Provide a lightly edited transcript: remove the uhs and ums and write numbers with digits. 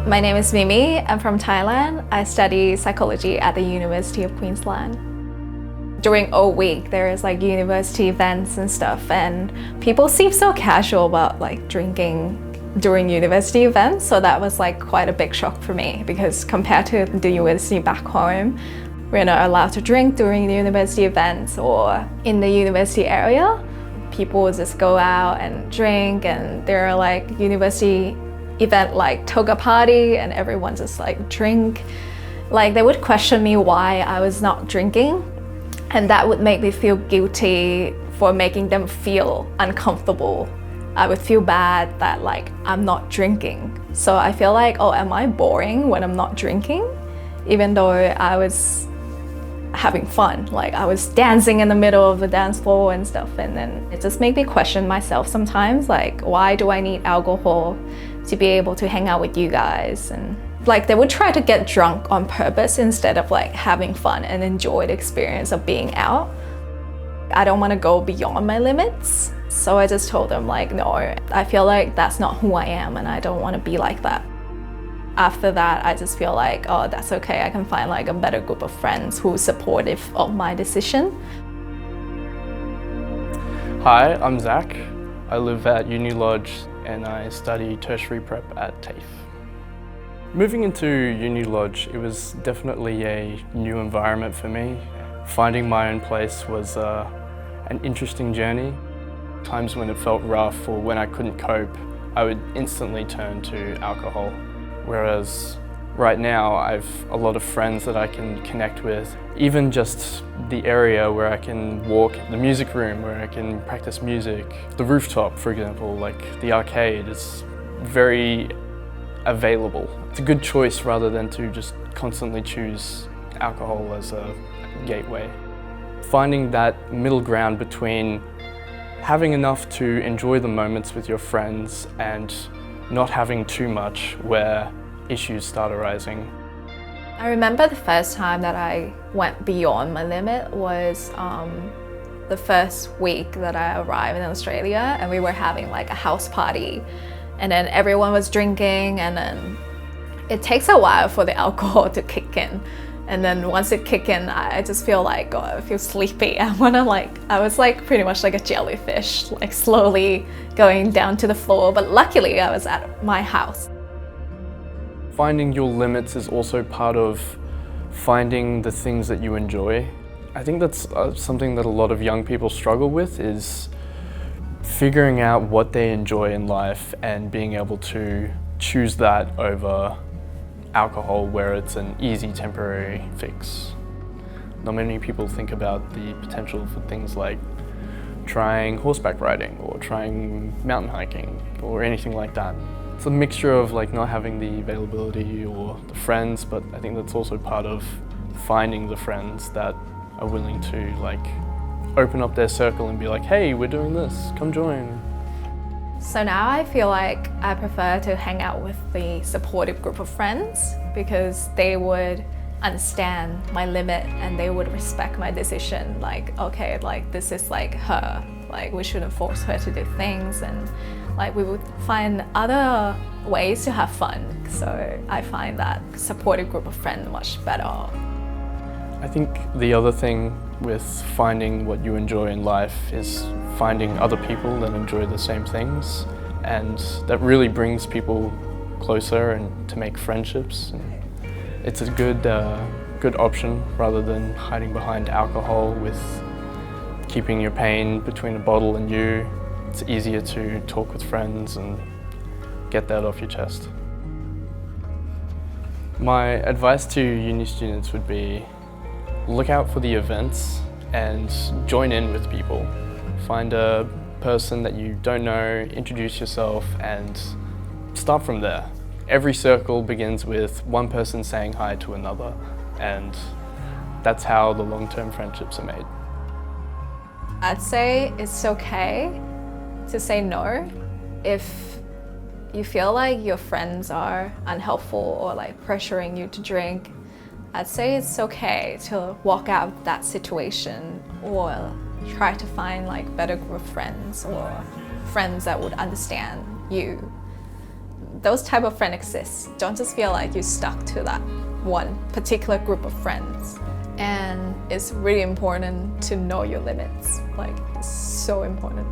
My name is Mimi. I'm from Thailand. I study psychology at the University of Queensland. During all week, there is like university events and stuff, and people seem so casual about like drinking during university events. So that was like quite a big shock for me, because compared to the university back home, we're not allowed to drink during the university events or in the university area. People just go out and drink, and there are like university event like toga party, and everyone just like drink. Like they would question me why I was not drinking, and that would make me feel guilty for making them feel uncomfortable. I would feel bad that like I'm not drinking. So I feel like, oh, am I boring when I'm not drinking? Even though I was having fun, like I was dancing in the middle of the dance floor and stuff, and then it just made me question myself sometimes, like why do I need alcohol to be able to hang out with you guys? And like they would try to get drunk on purpose instead of like having fun and enjoy the experience of being out. I don't want to go beyond my limits, so I just told them like, no, I feel like that's not who I am and I don't want to be like that. After that, I just feel like, oh, that's okay. I can find like a better group of friends who are supportive of my decision. Hi, I'm Zach. I live at Unilodge and I study tertiary prep at TAFE. Moving into Unilodge, it was definitely a new environment for me. Finding my own place was an interesting journey. Times when it felt rough or when I couldn't cope, I would instantly turn to alcohol. Whereas right now, I've a lot of friends that I can connect with. Even just the area where I can walk, the music room where I can practice music. The rooftop, for example, like the arcade, is very available. It's a good choice rather than to just constantly choose alcohol as a gateway. Finding that middle ground between having enough to enjoy the moments with your friends and not having too much where issues start arising. I remember the first time that I went beyond my limit was the first week that I arrived in Australia, and we were having like a house party, and then everyone was drinking, and then it takes a while for the alcohol to kick in. And then once it kicked in, I just feel like, oh, I feel sleepy. I was like pretty much like a jellyfish, like slowly going down to the floor. But luckily I was at my house. Finding your limits is also part of finding the things that you enjoy. I think that's something that a lot of young people struggle with, is figuring out what they enjoy in life and being able to choose that over alcohol, where it's an easy temporary fix. Not many people think about the potential for things like trying horseback riding or trying mountain hiking or anything like that. It's a mixture of like not having the availability or the friends, but I think that's also part of finding the friends that are willing to like open up their circle and be like, hey, we're doing this, come join. So now I feel like I prefer to hang out with the supportive group of friends, because they would understand my limit and they would respect my decision. Like, okay, like this is like her, like we shouldn't force her to do things, and like we would find other ways to have fun. So I find that supportive group of friends much better. I think the other thing with finding what you enjoy in life is finding other people that enjoy the same things, and that really brings people closer and to make friendships. And it's a good option rather than hiding behind alcohol with keeping your pain between a bottle and you. It's easier to talk with friends and get that off your chest. My advice to uni students would be, look out for the events and join in with people. Find a person that you don't know, introduce yourself, and start from there. Every circle begins with one person saying hi to another, and that's how the long-term friendships are made. I'd say it's okay to say no if you feel like your friends are unhelpful or like pressuring you to drink. I'd say it's okay to walk out of that situation, or try to find like better group of friends or friends that would understand you. those type of friends exist. Don't just feel like you're stuck to that one particular group of friends. And it's really important to know your limits. Like, it's so important.